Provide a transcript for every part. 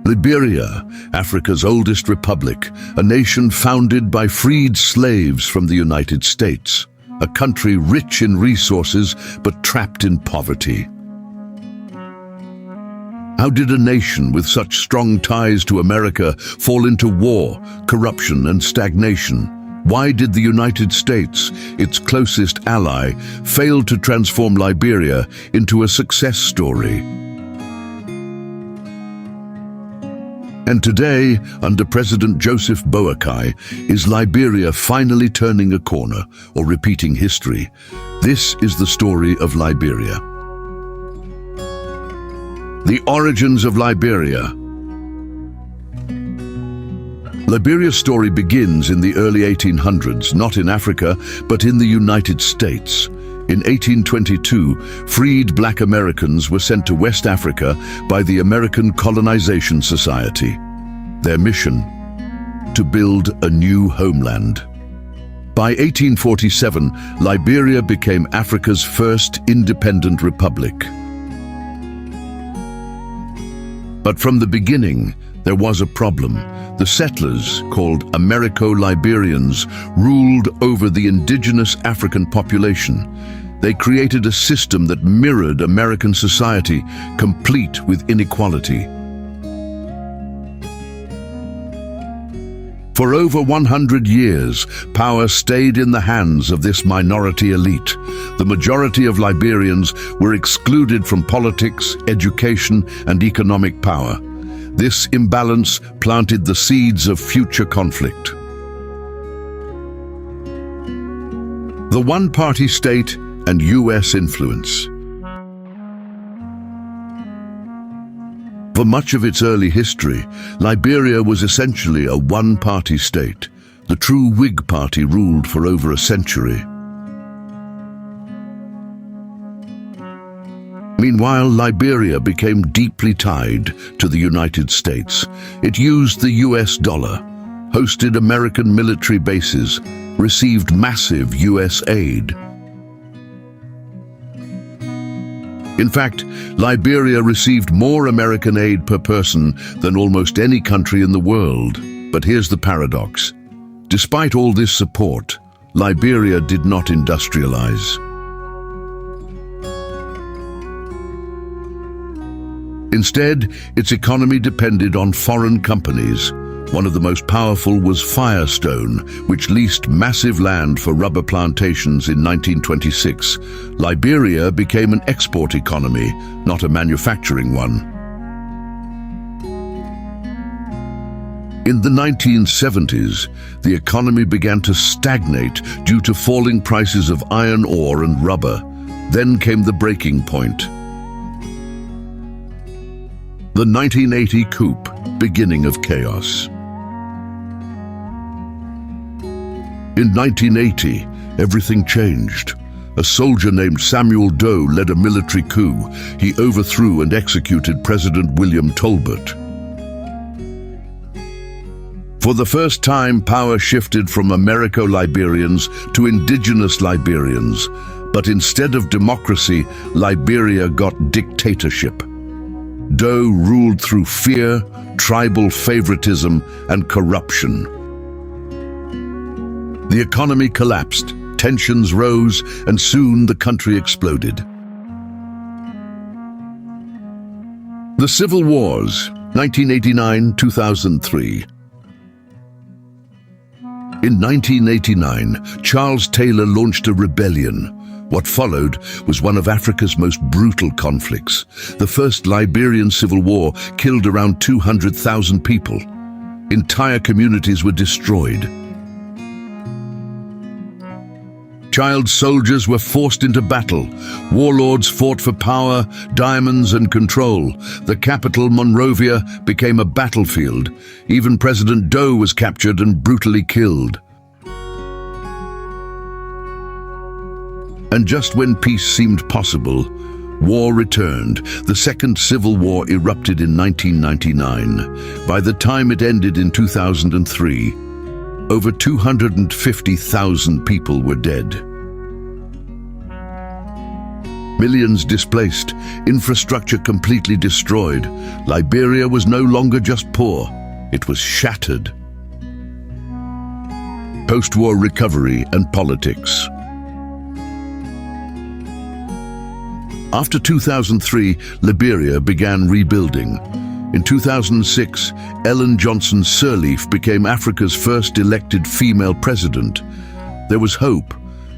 Liberia, Africa's oldest republic, a nation founded by freed slaves from the United States, a country rich in resources but trapped in poverty. How did a nation with such strong ties to America fall into war, corruption, and stagnation? Why did the United States, its closest ally, fail to transform Liberia into a success story? And today, under President Joseph Boakai, is Liberia finally turning a corner or repeating history? This is the story of Liberia. The origins of Liberia. Liberia's story begins in the early 1800s, not in Africa, but in the United States. In 1822, freed black Americans were sent to West Africa by the American Colonization Society. Their mission? To build a new homeland. By 1847, Liberia became Africa's first independent republic. But from the beginning, there was a problem. The settlers, called Americo-Liberians, ruled over the indigenous African population. They created a system that mirrored American society, complete with inequality. For over 100 years, power stayed in the hands of this minority elite. The majority of Liberians were excluded from politics, education, and economic power. This imbalance planted the seeds of future conflict. The one-party state and U.S. influence. For much of its early history, Liberia was essentially a one-party state. The true Whig Party ruled for over a century. Meanwhile, Liberia became deeply tied to the United States. It used the US dollar, hosted American military bases, received massive US aid. In fact, Liberia received more American aid per person than almost any country in the world. But here's the paradox. Despite all this support, Liberia did not industrialize. Instead, its economy depended on foreign companies. One of the most powerful was Firestone, which leased massive land for rubber plantations in 1926. Liberia became an export economy, not a manufacturing one. In the 1970s, the economy began to stagnate due to falling prices of iron ore and rubber. Then came the breaking point. The 1980 coup, beginning of chaos. In 1980, everything changed. A soldier named Samuel Doe led a military coup. He overthrew and executed President William Tolbert. For the first time, power shifted from Americo-Liberians to indigenous Liberians. But instead of democracy, Liberia got dictatorship. Doe ruled through fear, tribal favoritism, and corruption. The economy collapsed, tensions rose, and soon the country exploded. The Civil Wars, 1989-2003. In 1989, Charles Taylor launched a rebellion. What followed was one of Africa's most brutal conflicts. The First Liberian Civil War killed around 200,000 people. Entire communities were destroyed. Child soldiers were forced into battle. Warlords fought for power, diamonds, and control. The capital, Monrovia, became a battlefield. Even President Doe was captured and brutally killed. And just when peace seemed possible, war returned. The Second Civil War erupted in 1999. By the time it ended in 2003, over 250,000 people were dead. Millions displaced, infrastructure completely destroyed. Liberia was no longer just poor, it was shattered. Post-war recovery and politics. After 2003, Liberia began rebuilding. In 2006, Ellen Johnson Sirleaf became Africa's first elected female president. There was hope.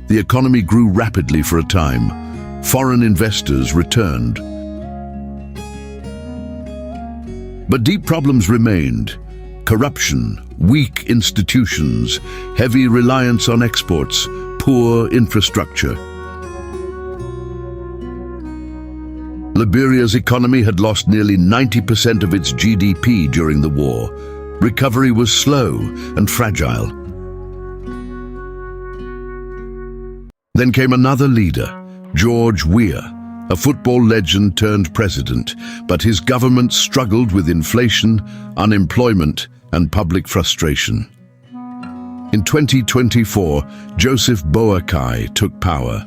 The economy grew rapidly for a time. Foreign investors returned. But deep problems remained. Corruption, weak institutions, heavy reliance on exports, poor infrastructure. Liberia's economy had lost nearly 90% of its GDP during the war. Recovery was slow and fragile. Then came another leader, George Weah, a football legend turned president, but his government struggled with inflation, unemployment, and public frustration. In 2024, Joseph Boakai took power.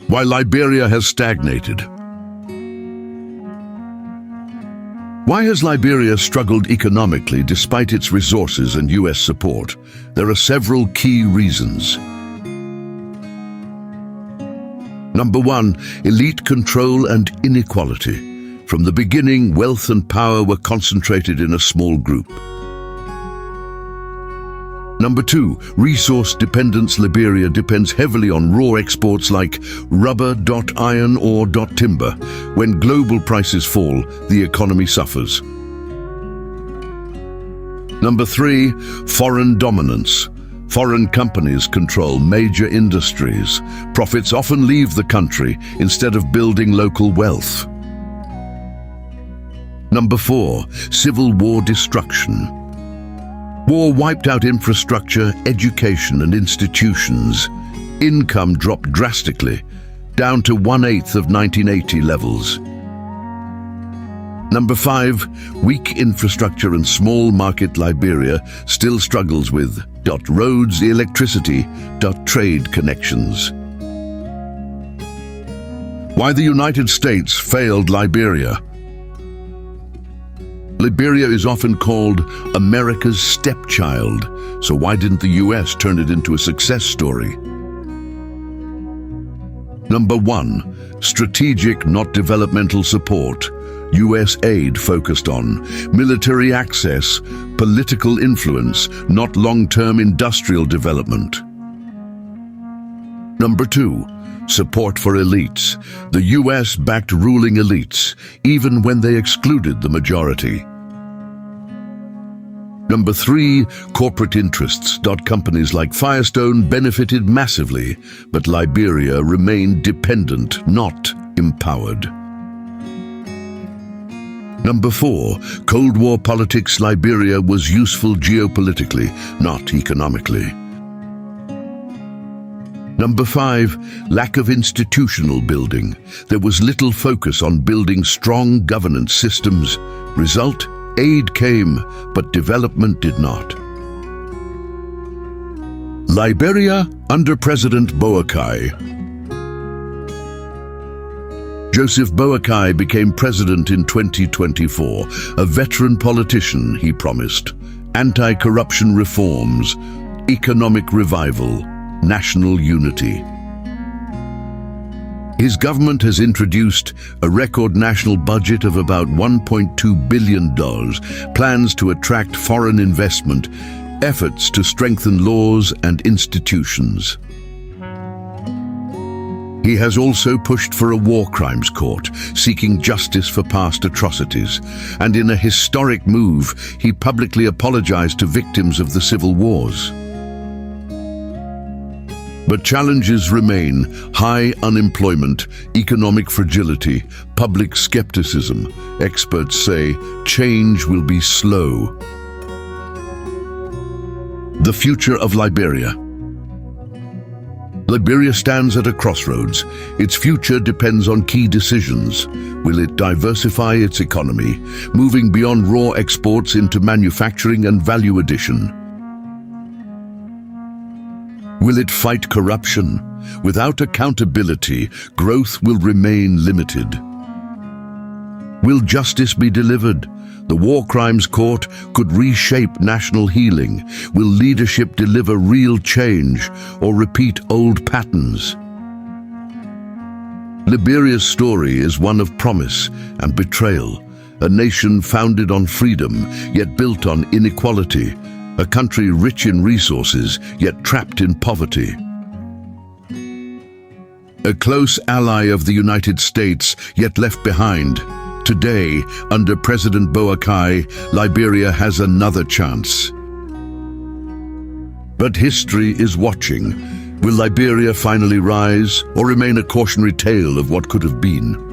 Why Liberia has stagnated. Why has Liberia struggled economically despite its resources and US support? There are several key reasons. Number one, elite control and inequality. From the beginning, wealth and power were concentrated in a small group. Number two, resource dependence. Liberia depends heavily on raw exports like rubber, iron ore, timber. When global prices fall, the economy suffers. Number three, foreign dominance. Foreign companies control major industries. Profits often leave the country instead of building local wealth. Number four, civil war destruction. War wiped out infrastructure, education, and institutions. Income dropped drastically, down to 1/8 of 1980 levels. Number five, weak infrastructure and small market. Liberia still struggles with roads, electricity, trade connections. Why the United States failed Liberia. Liberia is often called America's stepchild, so why didn't the US turn it into a success story? Number one, strategic, not developmental support. US aid focused on military access, political influence, not long-term industrial development. Number two, support for elites. The US backed ruling elites, even when they excluded the majority. Number three, corporate interests. Companies like Firestone benefited massively, but Liberia remained dependent, not empowered. Number four, Cold War politics. Liberia was useful geopolitically, not economically. Number five, lack of institutional building. There was little focus on building strong governance systems. Result, aid came, but development did not. Liberia under President Boakai. Joseph Boakai became president in 2024. A veteran politician, he promised anti-corruption reforms, economic revival, national unity. His government has introduced a record national budget of about $1.2 billion, plans to attract foreign investment, efforts to strengthen laws and institutions. He has also pushed for a war crimes court, seeking justice for past atrocities, and in a historic move, he publicly apologized to victims of the civil wars. But challenges remain: high unemployment, economic fragility, public skepticism. Experts say change will be slow. The future of Liberia. Liberia stands at a crossroads. Its future depends on key decisions. Will it diversify its economy, moving beyond raw exports into manufacturing and value addition? Will it fight corruption? Without accountability, growth will remain limited. Will justice be delivered? The War Crimes Court could reshape national healing. Will leadership deliver real change or repeat old patterns? Liberia's story is one of promise and betrayal, a nation founded on freedom, yet built on inequality, a country rich in resources, yet trapped in poverty. A close ally of the United States, yet left behind. Today, under President Boakai, Liberia has another chance. But history is watching. Will Liberia finally rise, or remain a cautionary tale of what could have been?